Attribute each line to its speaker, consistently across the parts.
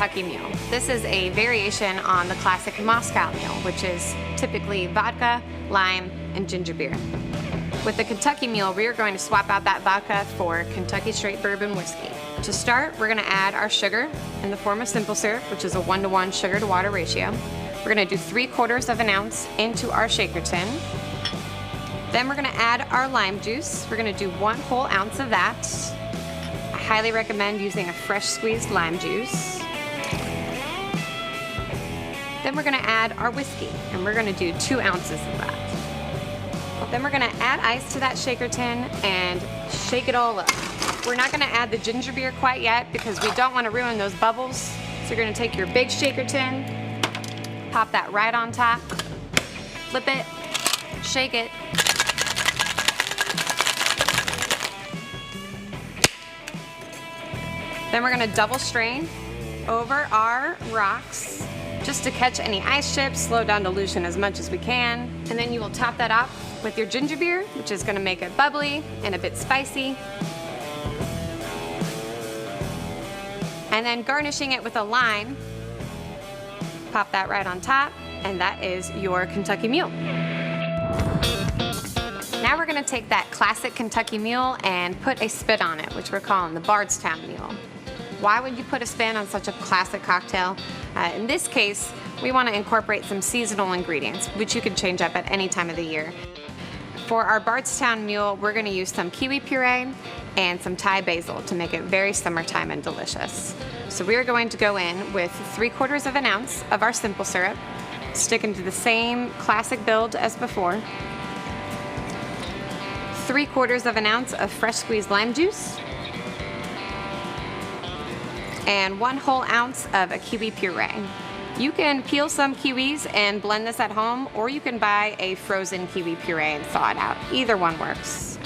Speaker 1: Kentucky Mule. This is a variation on the classic Moscow Mule, which is typically vodka, lime, and ginger beer. With the Kentucky Mule, we are going to swap out that vodka for Kentucky Straight Bourbon whiskey. To start, we're going to add our sugar in the form of simple syrup, which is a 1-to-1 sugar to water ratio. We're going to do 3/4 of an ounce into our shaker tin. Then we're going to add our lime juice. We're going to do 1 whole ounce of that. I highly recommend using a fresh squeezed lime juice. Then we're going to add our whiskey, and we're going to do 2 ounces of that. Then we're going to add ice to that shaker tin and shake it all up. We're not going to add the ginger beer quite yet because we don't want to ruin those bubbles. So you're going to take your big shaker tin, pop that right on top, flip it, shake it. Then we're going to double strain over our rocks just to catch any ice chips, slow down dilution as much as we can. And then you will top that off with your ginger beer, which is going to make it bubbly and a bit spicy. And then garnishing it with a lime, pop that right on top, and that is your Kentucky Mule. Now we're going to take that classic Kentucky Mule and put a spin on it, which we're calling the Bardstown Mule. Why would you put a spin on such a classic cocktail? In this case, we want to incorporate some seasonal ingredients, which you can change up at any time of the year. For our Bardstown Mule, we're going to use some kiwi puree and some Thai basil to make it very summertime and delicious. So we are going to go in with 3/4 of an ounce of our simple syrup, sticking to the same classic build as before. 3/4 of an ounce of fresh squeezed lime juice, and 1 whole ounce of a kiwi puree. You can peel some kiwis and blend this at home, or you can buy a frozen kiwi puree and thaw it out. Either one works.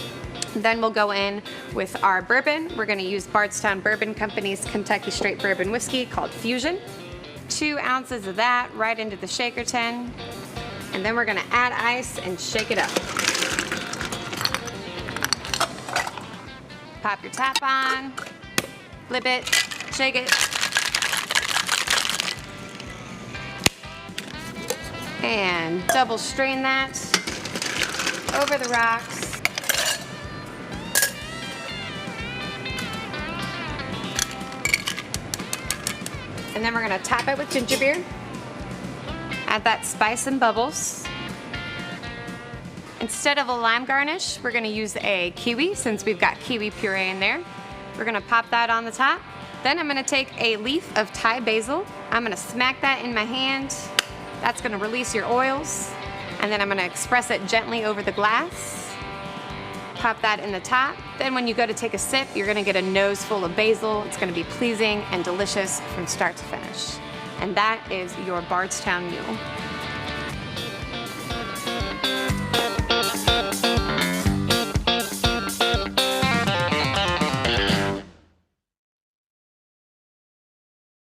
Speaker 1: Then we'll go in with our bourbon. We're going to use Bardstown Bourbon Company's Kentucky Straight Bourbon whiskey called Fusion. 2 ounces of that right into the shaker tin. And then we're going to add ice and shake it up. Pop your tap on, flip it, shake it. And double strain that over the rocks. And then we're going to top it with ginger beer. Add that spice and bubbles. Instead of a lime garnish, we're going to use a kiwi since we've got kiwi puree in there. We're going to pop that on the top. Then I'm going to take a leaf of Thai basil. I'm going to smack that in my hand. That's going to release your oils. And then I'm going to express it gently over the glass. Pop that in the top. Then when you go to take a sip, you're going to get a nose full of basil. It's going to be pleasing and delicious from start to finish. And that is your Bardstown Mule.